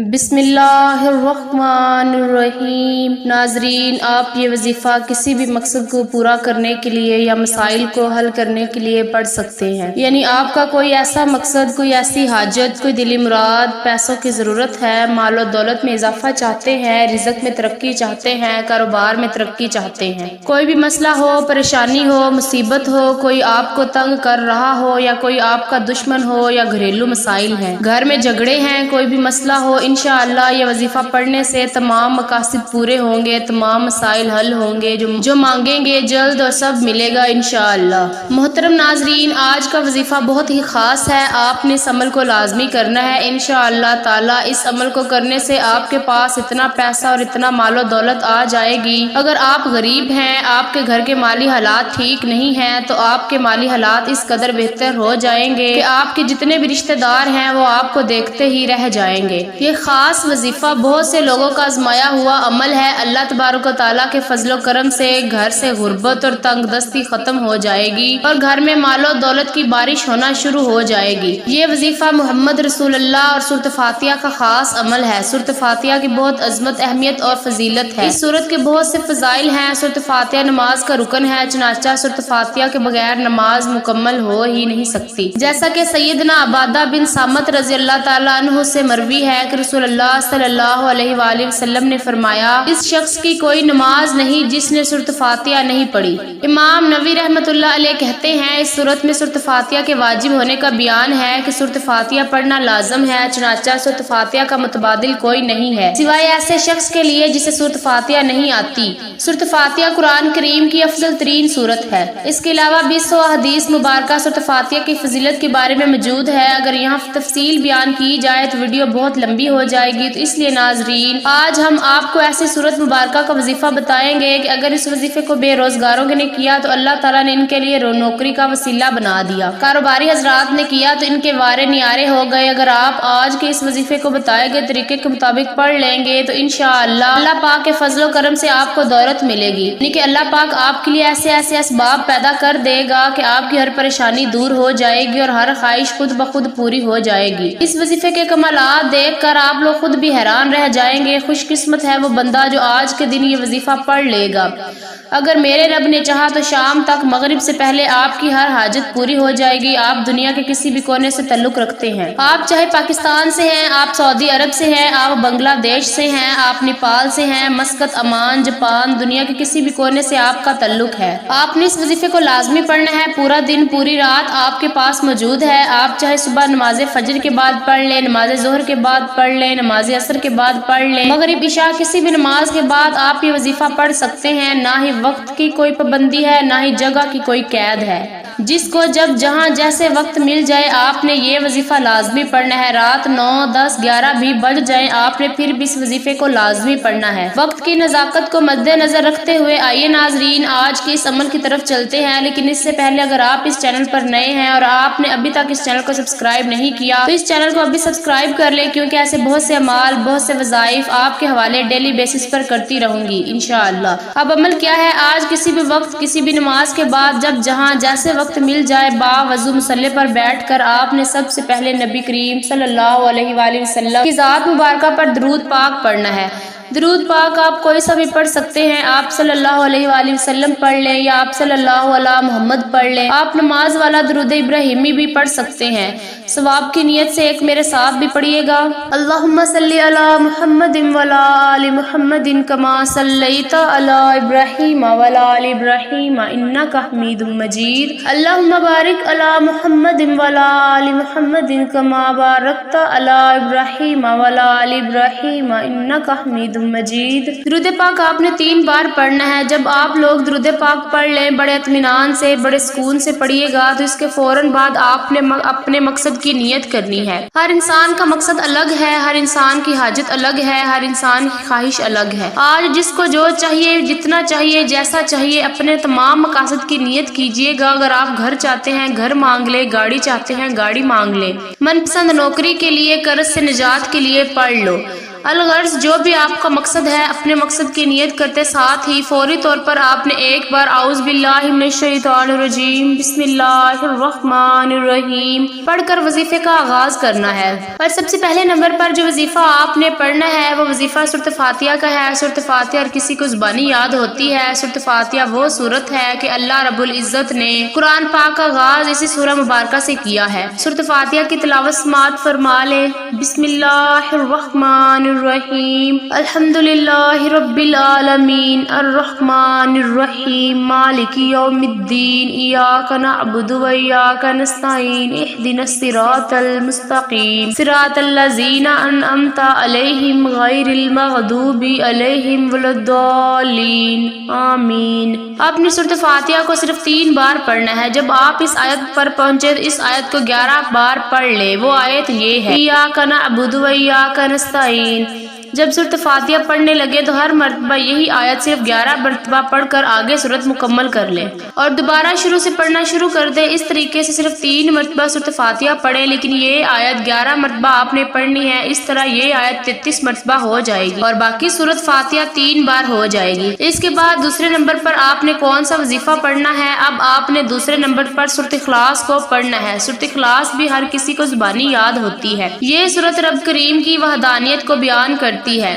بسم اللہ الرحمن الرحیم۔ ناظرین، آپ یہ وظیفہ کسی بھی مقصد کو پورا کرنے کے لیے یا مسائل کو حل کرنے کے لیے پڑھ سکتے ہیں۔ یعنی آپ کا کوئی ایسا مقصد، کوئی ایسی حاجت، کوئی دلی مراد، پیسوں کی ضرورت ہے، مال و دولت میں اضافہ چاہتے ہیں، رزق میں ترقی چاہتے ہیں، کاروبار میں ترقی چاہتے ہیں، کوئی بھی مسئلہ ہو، پریشانی ہو، مصیبت ہو، کوئی آپ کو تنگ کر رہا ہو یا کوئی آپ کا دشمن ہو یا گھریلو مسائل ہیں، گھر میں جھگڑے ہیں، کوئی بھی مسئلہ ہو، انشاءاللہ یہ وظیفہ پڑھنے سے تمام مقاصد پورے ہوں گے، تمام مسائل حل ہوں گے، جو مانگیں گے جلد اور سب ملے گا انشاءاللہ۔ محترم ناظرین، آج کا وظیفہ بہت ہی خاص ہے، آپ نے اس عمل کو لازمی کرنا ہے انشاءاللہ تعالی۔ اس عمل کو کرنے سے آپ کے پاس اتنا پیسہ اور اتنا مال و دولت آ جائے گی۔ اگر آپ غریب ہیں، آپ کے گھر کے مالی حالات ٹھیک نہیں ہیں، تو آپ کے مالی حالات اس قدر بہتر ہو جائیں گے کہ آپ کے جتنے بھی رشتہ دار ہیں وہ آپ کو دیکھتے ہی رہ جائیں گے۔ یہ خاص وظیفہ بہت سے لوگوں کا آزمایا ہوا عمل ہے۔ اللہ تبارک و تعالیٰ کے فضل و کرم سے گھر سے غربت اور تنگ دستی ختم ہو جائے گی اور گھر میں مال و دولت کی بارش ہونا شروع ہو جائے گی۔ یہ وظیفہ محمد رسول اللہ اور سورۃ فاتحہ کا خاص عمل ہے۔ سورۃ فاتحہ کی بہت عظمت، اہمیت اور فضیلت ہے۔ اس سورت کے بہت سے فضائل ہیں۔ سورۃ فاتحہ نماز کا رکن ہے، چنانچہ سورۃ فاتحہ کے بغیر نماز مکمل ہو ہی نہیں سکتی۔ جیسا کہ سیدنا عبادہ بن صامت رضی اللہ تعالیٰ عنہ سے مروی ہے کہ رسول اللہ صلی اللہ علیہ وآلہ وسلم نے فرمایا، اس شخص کی کوئی نماز نہیں جس نے سورۃ فاتحہ نہیں پڑھی۔ امام نووی رحمۃ اللہ علیہ کہتے ہیں، اس سورت میں سورۃ فاتحہ کے واجب ہونے کا بیان ہے کہ سورۃ فاتحہ پڑھنا لازم ہے، چنانچہ سورۃ فاتحہ کا متبادل کوئی نہیں ہے سوائے ایسے شخص کے لیے جسے سورۃ فاتحہ نہیں آتی۔ سورۃ فاتحہ قرآن کریم کی افضل ترین سورت ہے۔ اس کے علاوہ 20 احادیث مبارکہ سورۃ فاتحہ کی فضیلت کے بارے میں موجود ہے۔ اگر یہاں تفصیل بیان کی جائے تو ویڈیو بہت لمبی ہو جائے گی، تو اس لیے ناظرین آج ہم آپ کو ایسی سورت مبارکہ کا وظیفہ بتائیں گے کہ اگر اس وظیفے کو بے روزگاروں نے کیا تو اللہ تعالیٰ نے ان کے لیے نوکری کا وسیلہ بنا دیا، کاروباری حضرات نے کیا تو ان کے وارے نیارے ہو گئے۔ اگر آپ آج کے اس وظیفے کو بتائے گئے طریقے کے مطابق پڑھ لیں گے تو انشاءاللہ اللہ پاک کے فضل و کرم سے آپ کو دولت ملے گی، یعنی کہ اللہ پاک آپ کے لیے ایسے ایسے اسباب پیدا کر دے گا کہ آپ کی ہر پریشانی دور ہو جائے گی اور ہر خواہش خود بخود پوری ہو جائے گی۔ اس وظیفے کے کمالات دیکھ کر آپ لوگ خود بھی حیران رہ جائیں گے۔ خوش قسمت ہے وہ بندہ جو آج کے دن یہ وظیفہ پڑھ لے گا۔ اگر میرے رب نے چاہا تو شام تک مغرب سے پہلے آپ کی ہر حاجت پوری ہو جائے گی۔ آپ دنیا کے کسی بھی کونے سے تعلق رکھتے ہیں، آپ چاہے پاکستان سے ہیں، آپ سعودی عرب سے ہیں، آپ بنگلہ دیش سے ہیں، آپ نیپال سے ہیں، مسقط، عمان، جاپان، دنیا کے کسی بھی کونے سے آپ کا تعلق ہے، آپ نے اس وظیفے کو لازمی پڑھنا ہے۔ پورا دن پوری رات آپ کے پاس موجود ہے۔ آپ چاہے صبح نماز فجر کے بعد پڑھ لیں، نماز ظہر کے بعد پڑھ لیں، نماز عصر کے بعد پڑھ لیں، مغرب عشاء کسی بھی نماز کے بعد آپ یہ وظیفہ پڑھ سکتے ہیں۔ نہ ہی وقت کی کوئی پابندی ہے، نہ ہی جگہ کی کوئی قید ہے۔ جس کو جب جہاں جیسے وقت مل جائے آپ نے یہ وظیفہ لازمی پڑھنا ہے۔ رات 9، 10، 11 بھی بج جائیں آپ نے پھر بھی اس وظیفے کو لازمی پڑھنا ہے۔ وقت کی نزاکت کو مد نظر رکھتے ہوئے آئیے ناظرین آج کے اس عمل کی طرف چلتے ہیں، لیکن اس سے پہلے اگر آپ اس چینل پر نئے ہیں اور آپ نے ابھی تک اس چینل کو سبسکرائب نہیں کیا تو اس چینل کو ابھی سبسکرائب کر لیں، کیونکہ ایسے بہت سے اعمال، بہت سے وظائف آپ کے حوالے ڈیلی بیسس پر کرتی رہوں گی انشاءاللہ۔ اب عمل کیا ہے؟ آج کسی بھی وقت، کسی بھی نماز کے بعد جب جہاں جیسے وقت مل جائے باوضو مصلی پر بیٹھ کر آپ نے سب سے پہلے نبی کریم صلی اللہ علیہ وآلہ وسلم کی ذات مبارکہ پر درود پاک پڑھنا ہے۔ درود پاک آپ کوئی سا بھی پڑھ سکتے ہیں، آپ صلی اللہ علیہ وآلہ وسلم پڑھ لیں یا آپ صلی اللہ علیہ محمد پڑھ لیں۔ آپ نماز والا درود ابراہیمی بھی پڑھ سکتے ہیں۔ ثواب کی نیت سے ایک میرے ساتھ بھی پڑھیے گا، اللہم صلی علی محمد وعلی آل محمد کما صلیت علی ابراہیم وعلی آل ابراہیم انک حمید مجید، اللہم بارک علی محمد وعلی آل محمد کما بارکت علی ابراہیم وعلی آل ابراہیم انک حمید مجید۔ درود پاک آپ نے 3 بار پڑھنا ہے۔ جب آپ لوگ درود پاک پڑھ لیں بڑے اطمینان سے، بڑے سکون سے پڑھیے گا تو اس کے فوراً بعد آپ نے اپنے مقصد کی نیت کرنی ہے۔ ہر انسان کا مقصد الگ ہے، ہر انسان کی حاجت الگ ہے، ہر انسان کی خواہش الگ ہے۔ آج جس کو جو چاہیے، جتنا چاہیے، جیسا چاہیے، اپنے تمام مقاصد کی نیت کیجیے گا۔ اگر آپ گھر چاہتے ہیں گھر مانگ لے، گاڑی چاہتے ہیں گاڑی مانگ لے، من پسند نوکری کے لیے، قرض سے نجات کے لیے پڑھ لو۔ الغرض جو بھی آپ کا مقصد ہے اپنے مقصد کی نیت کرتے ساتھ ہی فوری طور پر آپ نے ایک بار اعوذ باللہ من الشیطان الرجیم بسم اللہ الرحمن الرحیم پڑھ کر وظیفے کا آغاز کرنا ہے۔ اور سب سے پہلے نمبر پر جو وظیفہ آپ نے پڑھنا ہے وہ وظیفہ سورۃ فاتحہ کا ہے۔ سورۃ فاتحہ اور کسی کو زبانی یاد ہوتی ہے۔ سورۃ فاتحہ وہ سورت ہے کہ اللہ رب العزت نے قرآن پاک کا آغاز اسی سورہ مبارکہ سے کیا ہے۔ سورۃ فاتحہ کی تلاوت سماعت فرما لیں۔ بسم اللہ الرحمن الرحیم الحمدللہ رب العالمین الرحمن الرحیم مالک یوم الدین ایاک نعبد و ایاک نستعین اہدنا الصراط المستقیم صراط الذین انعمت علیہم غیر المغضوب علیہم ولا الضالین آمین۔ آپ نے سورۃ فاتحہ کو صرف 3 بار پڑھنا ہے۔ جب آپ اس آیت پر پہنچے تو اس آیت کو 11 بار پڑھ لے۔ وہ آیت یہ ہے ایاک نعبد و ایاک نستعین۔ جب سورۃ فاتحہ پڑھنے لگے تو ہر مرتبہ یہی آیت صرف 11 مرتبہ پڑھ کر آگے سورت مکمل کر لیں اور دوبارہ شروع سے پڑھنا شروع کر دیں۔ اس طریقے سے صرف 3 مرتبہ سورۃ فاتحہ پڑھیں، لیکن یہ آیت 11 مرتبہ آپ نے پڑھنی ہے۔ اس طرح یہ آیت 33 مرتبہ ہو جائے گی اور باقی سورۃ فاتحہ 3 بار ہو جائے گی۔ اس کے بعد دوسرے نمبر پر آپ نے کون سا وظیفہ پڑھنا ہے؟ اب آپ نے دوسرے نمبر پر سورۃ اخلاص کو پڑھنا ہے۔ سورۃ اخلاص بھی ہر کسی کو زبانی یاد ہوتی ہے۔ یہ سورۃ رب کریم کی وحدانیت کو بیان کرتی ہے۔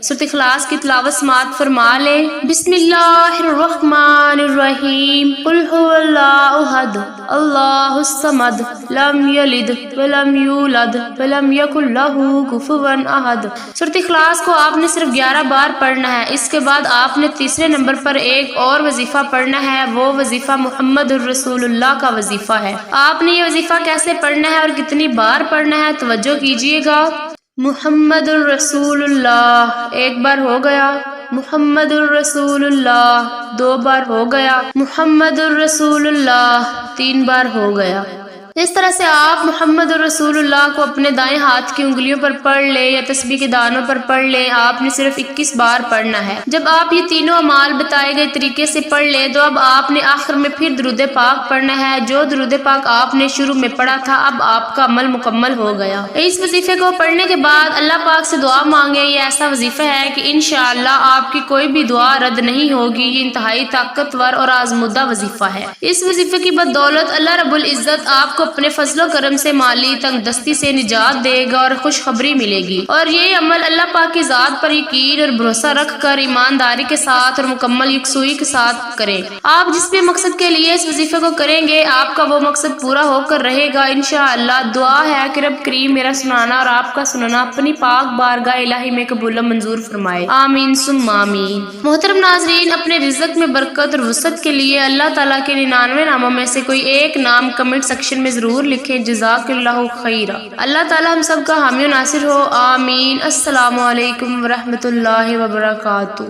سورۃ اخلاص کی تلاوت سماعت فرما لیں۔ بسم اللہ الرحمن الرحیم قل هو اللہ احد اللہ الصمد لم یلد ولم یولد ولم یکن لہ کفوا احد۔ سورۃ اخلاص کو آپ نے صرف 11 بار پڑھنا ہے۔ اس کے بعد آپ نے تیسرے نمبر پر ایک اور وظیفہ پڑھنا ہے۔ وہ وظیفہ محمد الرسول اللہ کا وظیفہ ہے۔ آپ نے یہ وظیفہ کیسے پڑھنا ہے اور کتنی بار پڑھنا ہے توجہ کیجیے گا۔ محمد الرسول اللہ 1 بار ہو گیا، محمد الرسول اللہ 2 بار ہو گیا، محمد الرسول اللہ 3 بار ہو گیا۔ اس طرح سے آپ محمد الرسول اللہ کو اپنے دائیں ہاتھ کی انگلیوں پر پڑھ لیں یا تسبیح کے دانوں پر پڑھ لیں۔ آپ نے صرف 21 بار پڑھنا ہے۔ جب آپ یہ تینوں اعمال بتائے گئے طریقے سے پڑھ لیں تو اب آپ نے آخر میں پھر درود پاک پڑھنا ہے۔ جو درود پاک آپ نے شروع میں پڑھا تھا اب آپ کا عمل مکمل ہو گیا۔ اس وظیفے کو پڑھنے کے بعد اللہ پاک سے دعا مانگیں۔ یہ ایسا وظیفہ ہے کہ انشاءاللہ آپ کی کوئی بھی دعا رد نہیں ہوگی۔ یہ انتہائی طاقتور اور آزمودہ وظیفہ ہے۔ اس وظیفے کی بدولت اللہ رب العزت آپ کو اپنے فضل و کرم سے مالی تنگ دستی سے نجات دے گا اور خوشخبری ملے گی۔ اور یہ عمل اللہ پاک کی ذات پر یقین اور بھروسہ رکھ کر ایمانداری کے ساتھ اور مکمل یکسوئی کے ساتھ کریں۔ آپ جس بھی مقصد کے لیے اس وظیفے کو کریں گے آپ کا وہ مقصد پورا ہو کر رہے گا انشاءاللہ۔ دعا ہے کہ رب کریم میرا سنانا اور آپ کا سننا اپنی پاک بارگاہ الہی میں قبول و منظور فرمائے، آمین ثم آمین۔ محترم ناظرین، اپنے رزق میں برکت اور وسعت کے لیے اللہ تعالیٰ کے 99 ناموں میں سے کوئی ایک نام کمنٹ سیکشن میں ضرور لکھیں۔ جزاک اللہ خیرہ۔ اللہ تعالیٰ ہم سب کا حامی و ناصر ہو، آمین۔ السلام علیکم ورحمۃ اللہ وبرکاتہ۔